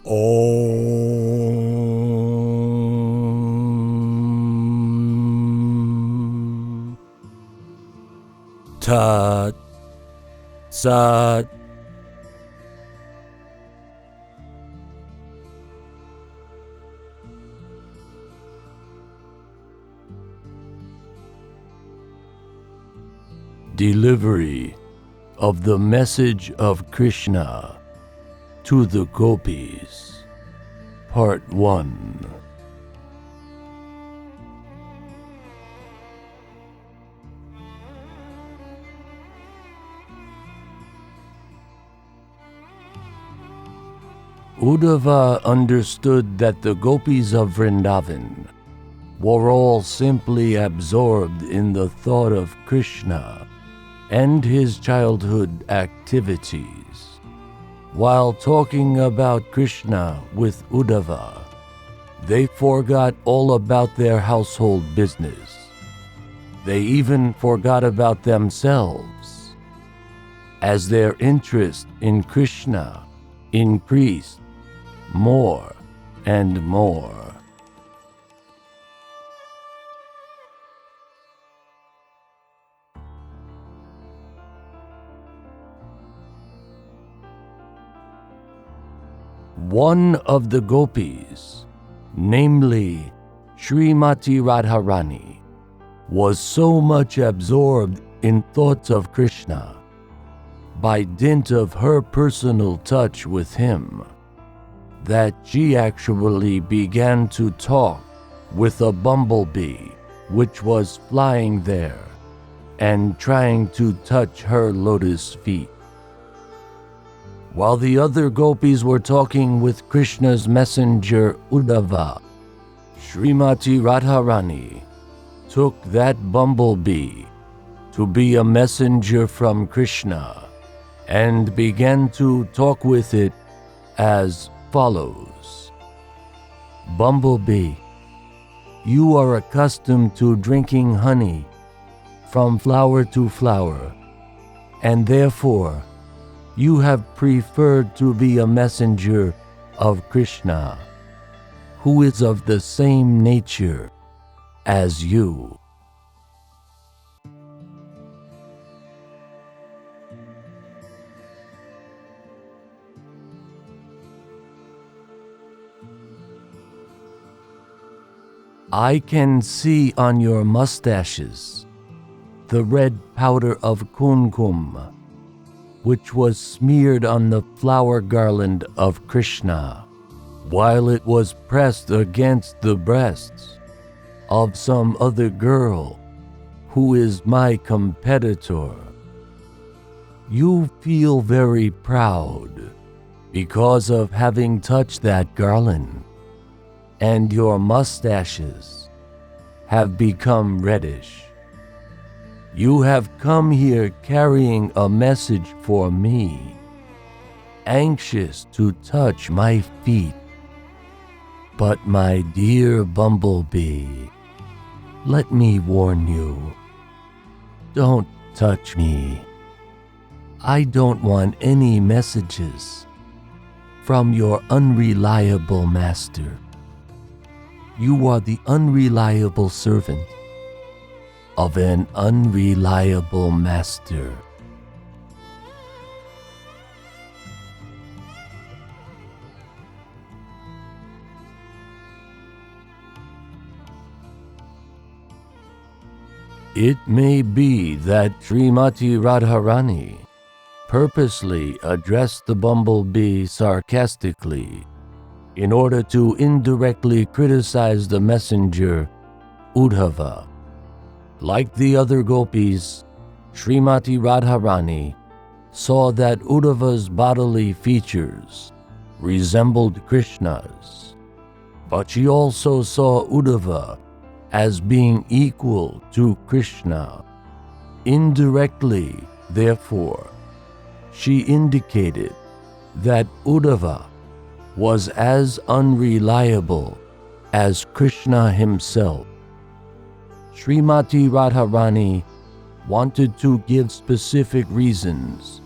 Om Tat Sat. Delivery of the message of Krishna to the Gopis, Part 1. Uddhava understood that the Gopis of Vrindavan were all simply absorbed in the thought of Krishna and his childhood activities. While talking about Krishna with Uddhava, they forgot all about their household business. They even forgot about themselves, as their interest in Krishna increased more and more. One of the Gopis, namely Srimati Radharani, was so much absorbed in thoughts of Krishna, by dint of her personal touch with him, that she actually began to talk with a bumblebee which was flying there and trying to touch her lotus feet. While the other gopis were talking with Krishna's messenger Uddhava, Srimati Radharani took that bumblebee to be a messenger from Krishna and began to talk with it as follows. Bumblebee, you are accustomed to drinking honey from flower to flower, and therefore you have preferred to be a messenger of Krishna, who is of the same nature as you. I can see on your mustaches the red powder of kumkum, which was smeared on the flower garland of Krishna, while it was pressed against the breasts of some other girl who is my competitor. You feel very proud because of having touched that garland, and your mustaches have become reddish. You have come here carrying a message for me, anxious to touch my feet. But my dear bumblebee, let me warn you, don't touch me. I don't want any messages from your unreliable master. You are the unreliable servant of an unreliable master. It may be that Srimati Radharani purposely addressed the bumblebee sarcastically in order to indirectly criticize the messenger Uddhava. Like the other gopis, Srimati Radharani saw that Uddhava's bodily features resembled Krishna's, but she also saw Uddhava as being equal to Krishna. Indirectly, therefore, she indicated that Uddhava was as unreliable as Krishna himself. Srimati Radharani wanted to give specific reasons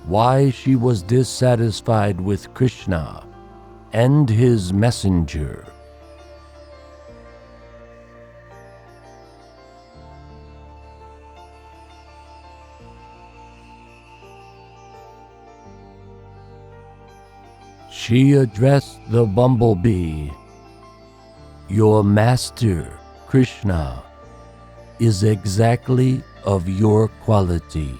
why she was dissatisfied with Krishna and his messenger. She addressed the bumblebee. Your master, Krishna, is exactly of your quality.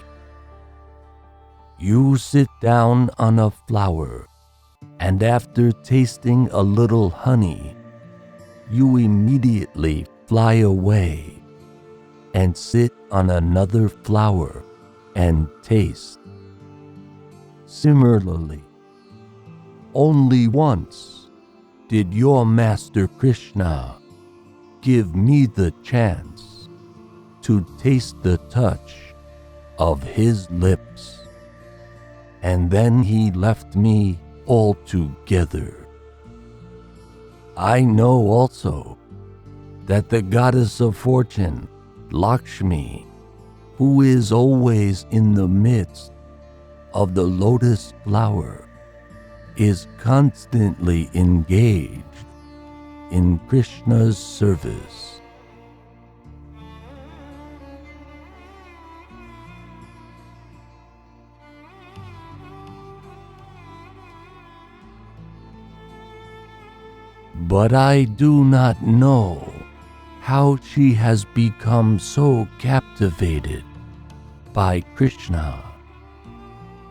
You sit down on a flower, and after tasting a little honey, you immediately fly away and sit on another flower and taste. Similarly, only once did your master Krishna give me the chance to taste the touch of his lips, and then he left me altogether. I know also that the goddess of fortune, Lakshmi, who is always in the midst of the lotus flower, is constantly engaged in Krishna's service. But I do not know how she has become so captivated by Krishna,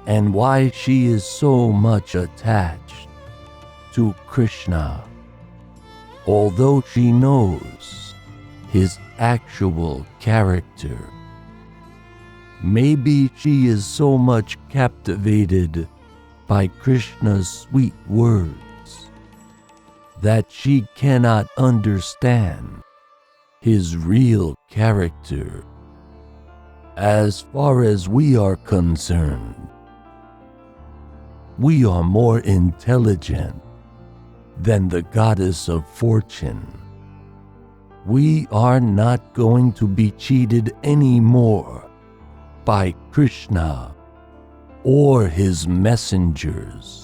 and why she is so much attached to Krishna, although she knows his actual character. Maybe she is so much captivated by Krishna's sweet words that she cannot understand his real character. As far as we are concerned, we are more intelligent than the goddess of fortune. We are not going to be cheated anymore by Krishna or his messengers.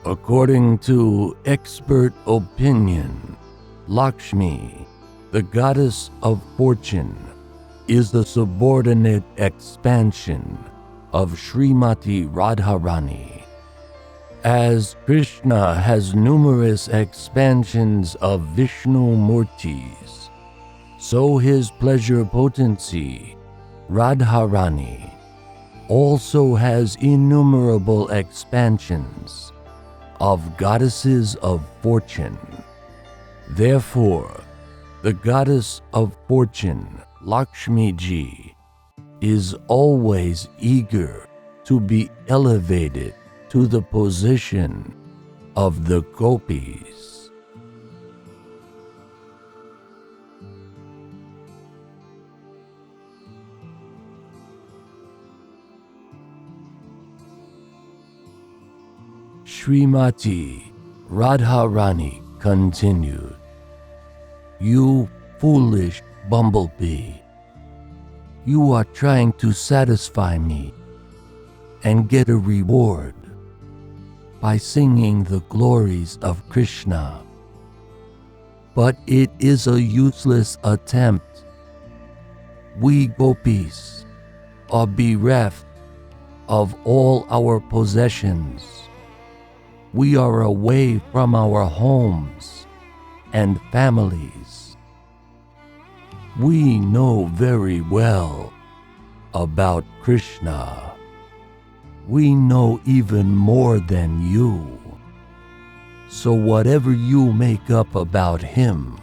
According to expert opinion, Lakshmi, the goddess of fortune, is the subordinate expansion of Srimati Radharani. As Krishna has numerous expansions of Vishnu Murtis, so his pleasure potency, Radharani, also has innumerable expansions of goddesses of fortune. Therefore, the goddess of fortune, Lakshmi Ji, is always eager to be elevated to the position of the Gopis. Srimati Radharani continued, "You foolish bumblebee, you are trying to satisfy me and get a reward by singing the glories of Krishna. But it is a useless attempt. We Gopis are bereft of all our possessions. We are away from our homes and families. We know very well about Krishna. We know even more than you. So whatever you make up about him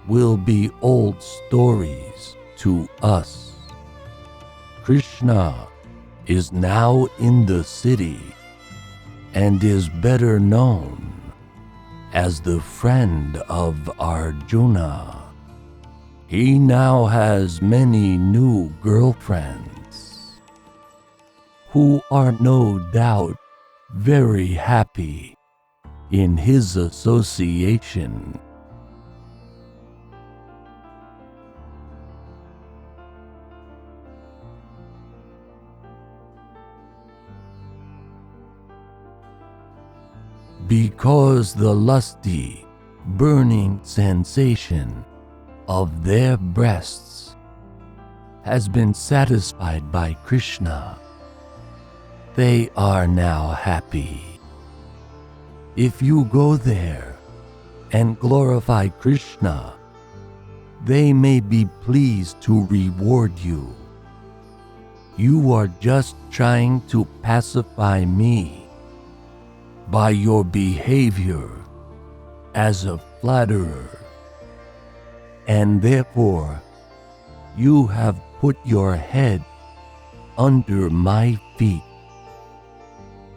will be old stories to us. Krishna is now in the city and is better known as the friend of Arjuna. He now has many new girlfriends who are no doubt very happy in his association. because the lusty, burning sensation of their breasts has been satisfied by Krishna, they are now happy. If you go there and glorify Krishna, they may be pleased to reward you. You are just trying to pacify me by your behavior as a flatterer, and therefore you have put your head under my feet.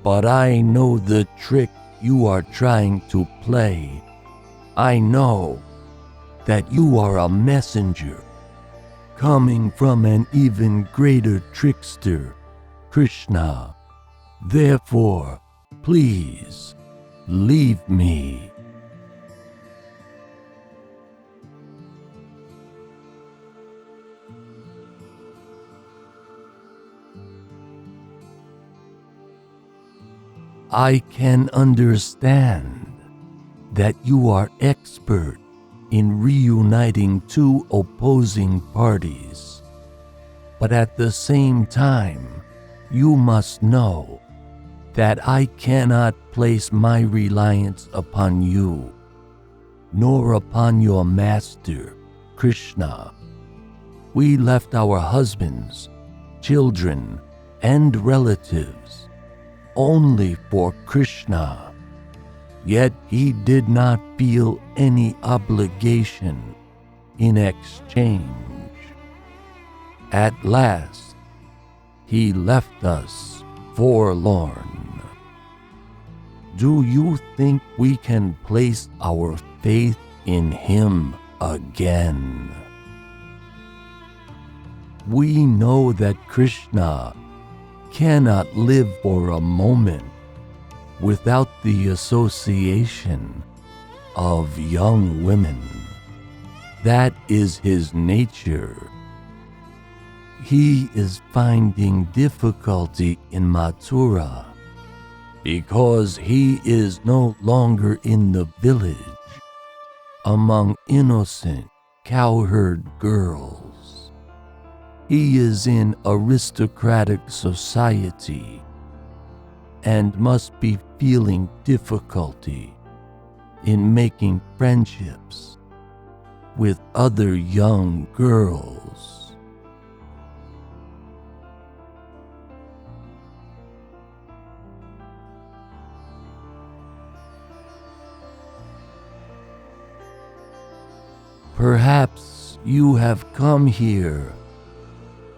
But I know the trick you are trying to play. I know that you are a messenger coming from an even greater trickster, Krishna. Therefore, please leave me. I can understand that you are expert in reuniting two opposing parties, but at the same time, you must know that I cannot place my reliance upon you, nor upon your master, Krishna. We left our husbands, children, and relatives only for Krishna, yet he did not feel any obligation in exchange. At last, he left us forlorn. Do you think we can place our faith in him again? We know that Krishna cannot live for a moment without the association of young women. That is his nature. He is finding difficulty in Mathura because he is no longer in the village among innocent cowherd girls. He is in aristocratic society and must be feeling difficulty in making friendships with other young girls. Perhaps you have come here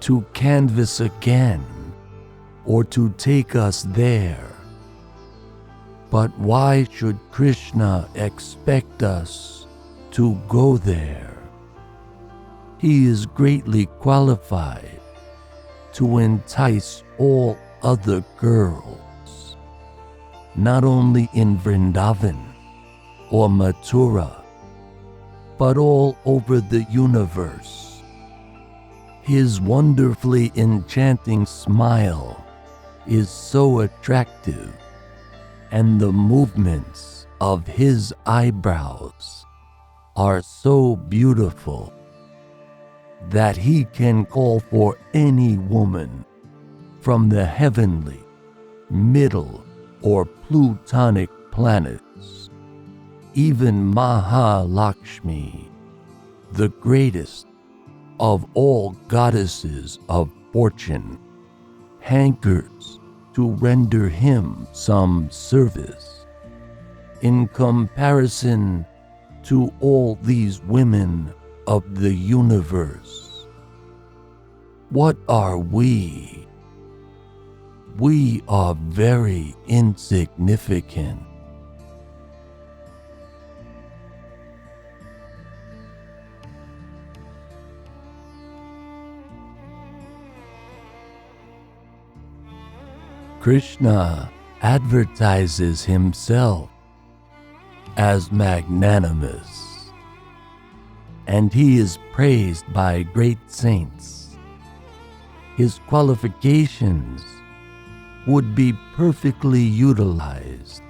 to canvass again, or to take us there. But why should Krishna expect us to go there? He is greatly qualified to entice all other girls, not only in Vrindavan or Mathura, but all over the universe. His wonderfully enchanting smile is so attractive, and the movements of his eyebrows are so beautiful that he can call for any woman from the heavenly, middle, or plutonic planets. Even Maha Lakshmi, the greatest of all goddesses of fortune, hankers to render him some service. In comparison to all these women of the universe, what are we? We are very insignificant. Krishna advertises himself as magnanimous, and he is praised by great saints. His qualifications would be perfectly utilized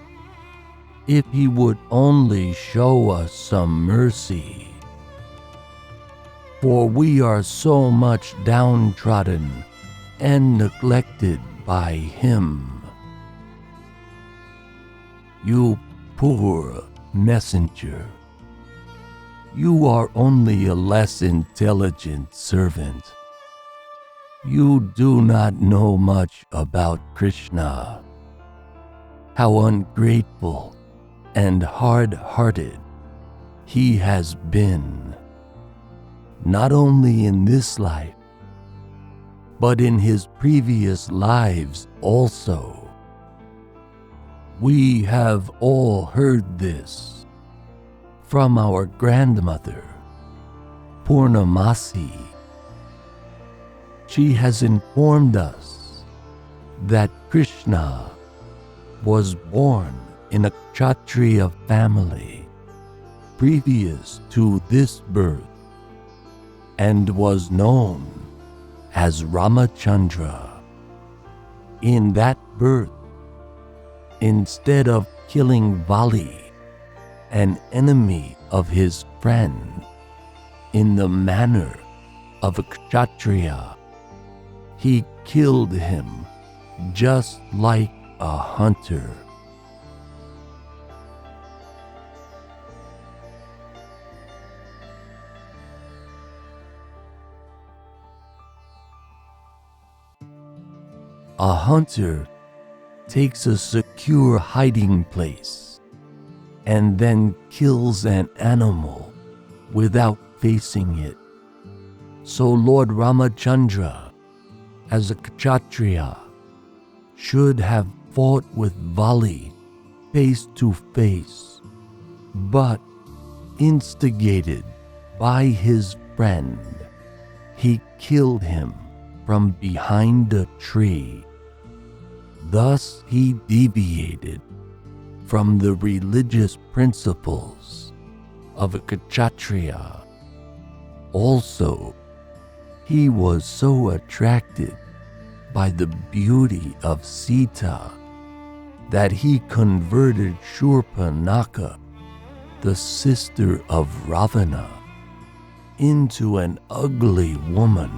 if he would only show us some mercy. For we are so much downtrodden and neglected by him. You poor messenger, you are only a less intelligent servant. You do not know much about Krishna, how ungrateful and hard-hearted he has been, not only in this life, but in his previous lives also. We have all heard this from our grandmother, Purnamasi. She has informed us that Krishna was born in a Kshatriya family previous to this birth and was known as Ramachandra. In that birth, instead of killing Vali, an enemy of his friend, in the manner of a Kshatriya, he killed him just like a hunter. A hunter takes a secure hiding place and then kills an animal without facing it. So Lord Ramachandra, as a Kshatriya, should have fought with Vali face to face, but instigated by his friend, he killed him from behind a tree. Thus he deviated from the religious principles of a Kshatriya. Also, he was so attracted by the beauty of Sita that he converted Shurpanakha, the sister of Ravana, into an ugly woman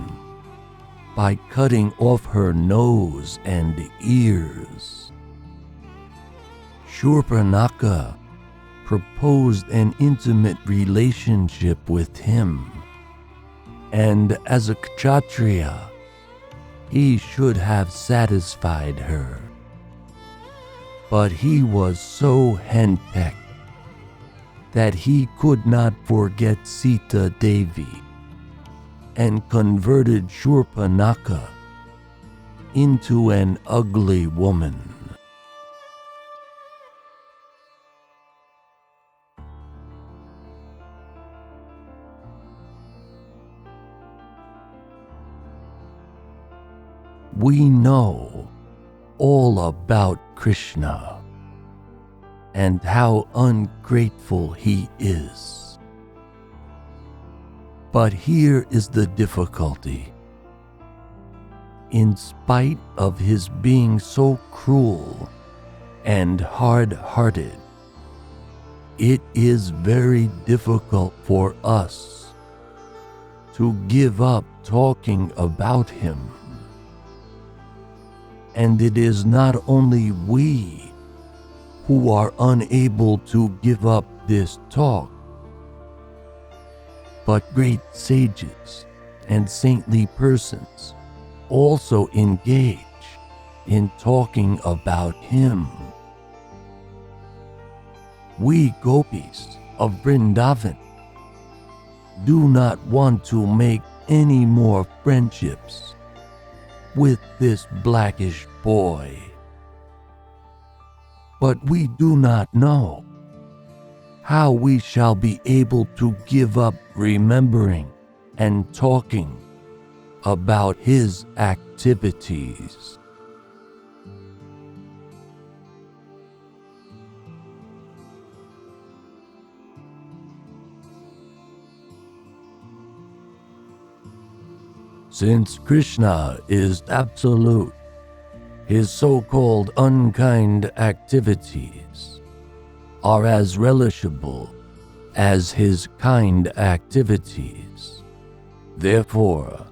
by cutting off her nose and ears. Shurpanakha proposed an intimate relationship with him, and as a Kshatriya, he should have satisfied her. But he was so henpecked that he could not forget Sita Devi and converted Shurpanakha into an ugly woman. We know all about Krishna and how ungrateful he is. But here is the difficulty. In spite of his being so cruel and hard-hearted, it is very difficult for us to give up talking about him. And it is not only we who are unable to give up this talk, but great sages and saintly persons also engage in talking about him. We Gopis of Vrindavan do not want to make any more friendships with this blackish boy. But we do not know how we shall be able to give up remembering and talking about his activities. Since Krishna is absolute, his so-called unkind activities are as relishable as his kind activities. Therefore,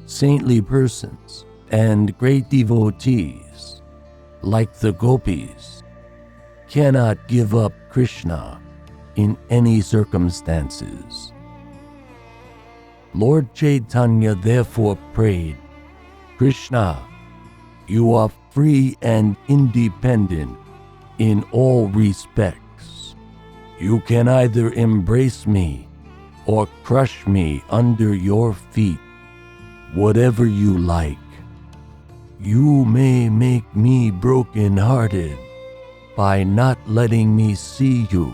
saintly persons and great devotees, like the Gopis, cannot give up Krishna in any circumstances. Lord Chaitanya therefore prayed, "Krishna, you are free and independent in all respects. You can either embrace me or crush me under your feet, whatever you like. You may make me broken-hearted by not letting me see you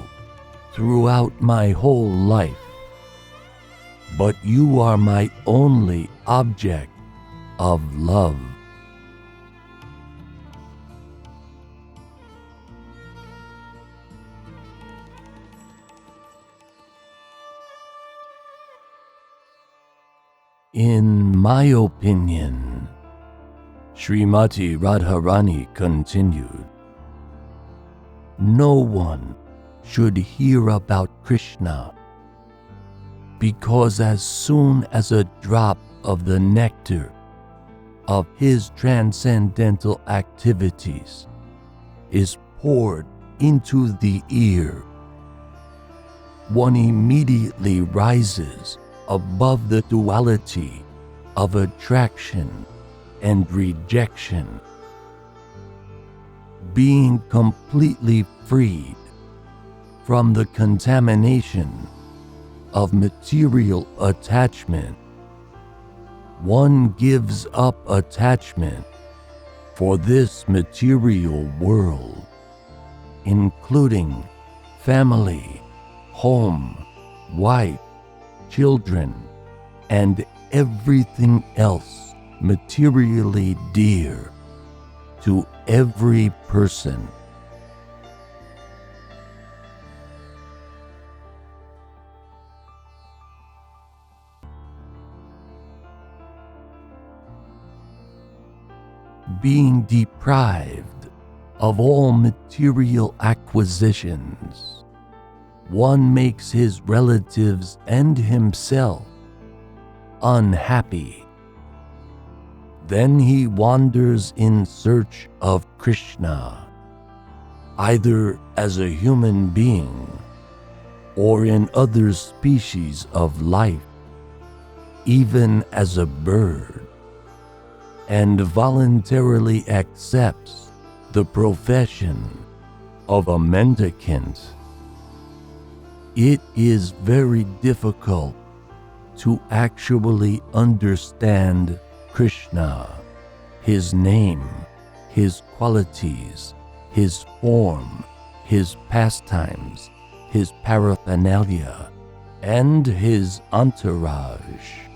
throughout my whole life, but you are my only object of love." In my opinion, Srimati Radharani continued, no one should hear about Krishna, because as soon as a drop of the nectar of his transcendental activities is poured into the ear, one immediately rises above the duality of attraction and rejection, being completely freed from the contamination of material attachment. One gives up attachment for this material world, including family, home, wife, children, and everything else materially dear to every person. Being deprived of all material acquisitions, one makes his relatives and himself unhappy. Then he wanders in search of Krishna, either as a human being or in other species of life, even as a bird, and voluntarily accepts the profession of a mendicant. It is very difficult to actually understand Krishna, his name, his qualities, his form, his pastimes, his paraphernalia, and his entourage.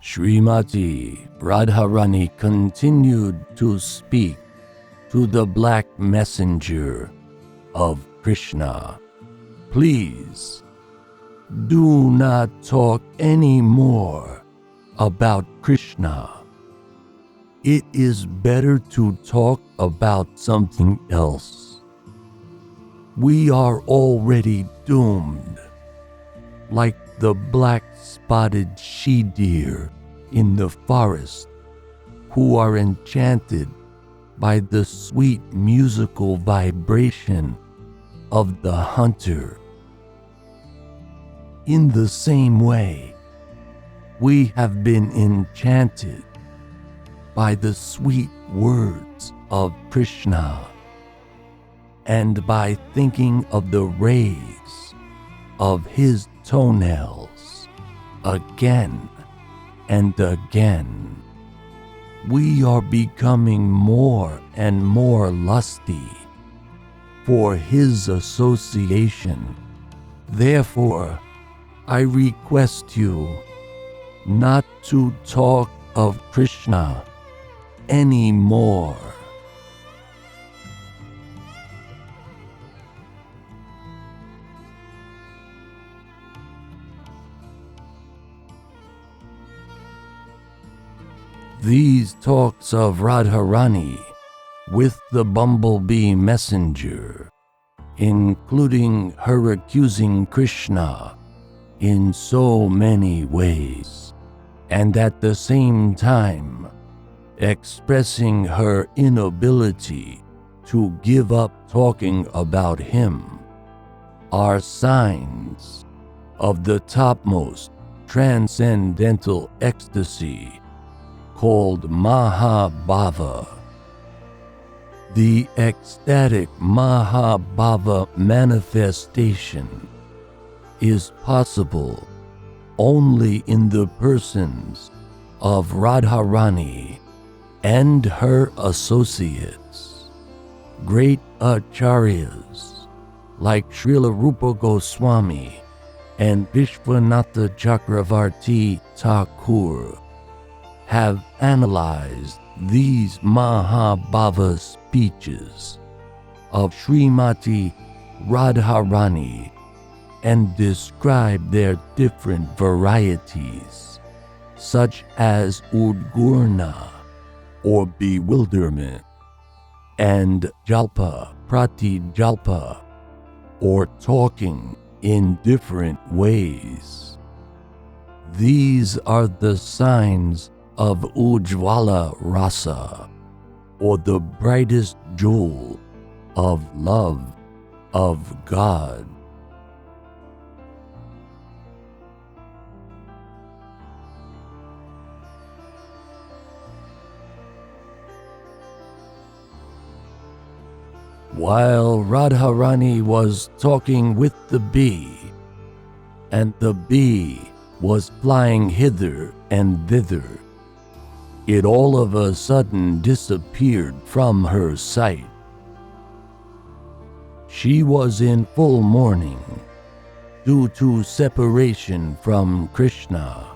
Srimati Radharani continued to speak to the black messenger of Krishna. Please, do not talk any more about Krishna. It is better to talk about something else. We are already doomed, like the black-spotted she-deer in the forest, who are enchanted by the sweet musical vibration of the hunter. In the same way, we have been enchanted by the sweet words of Krishna, and by thinking of the rays of his toenails again and again, we are becoming more and more lusty for his association. Therefore, I request you not to talk of Krishna anymore. These talks of Radharani with the bumblebee messenger, including her accusing Krishna in so many ways, and at the same time expressing her inability to give up talking about him, are signs of the topmost transcendental ecstasy called Maha. The ecstatic Maha manifestation is possible only in the persons of Radharani and her associates, great acharyas like Srila Rupa Goswami and Vishwanatha Chakravarti Thakur have analyzed these Mahabhava speeches of Srimati Radharani and described their different varieties, such as Udgurna, or bewilderment, and Jalpa, Pratijalpa, or talking in different ways. These are the signs of Ujjvala Rasa, or the brightest jewel of love of God. While Radharani was talking with the bee, and the bee was flying hither and thither, it all of a sudden disappeared from her sight. She was in full mourning due to separation from Krishna,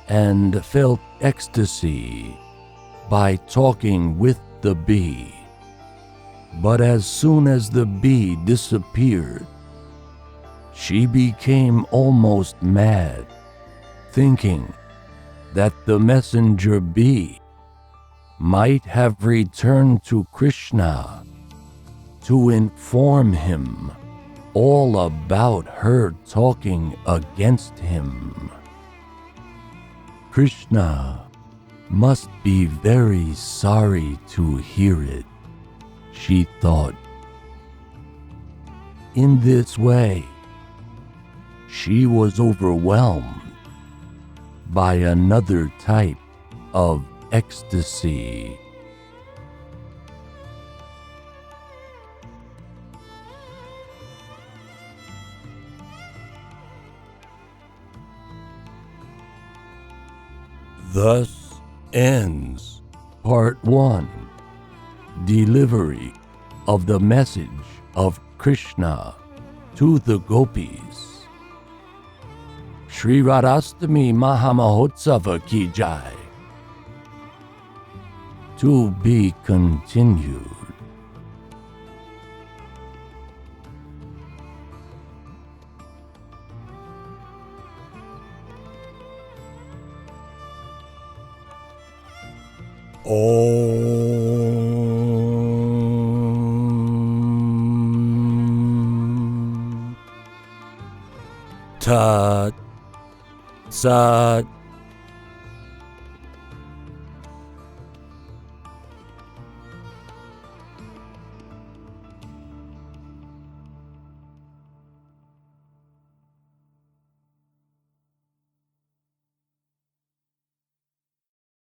and felt ecstasy by talking with the bee. But as soon as the bee disappeared, she became almost mad, thinking that the messenger bee might have returned to Krishna to inform him all about her talking against him. Krishna must be very sorry to hear it, she thought. In this way, she was overwhelmed by another type of ecstasy. Thus ends Part 1, Delivery of the Message of Krishna to the Gopis. Shri Radhastami Maha Mahosav ki jai. To be continued. Om Tat Sat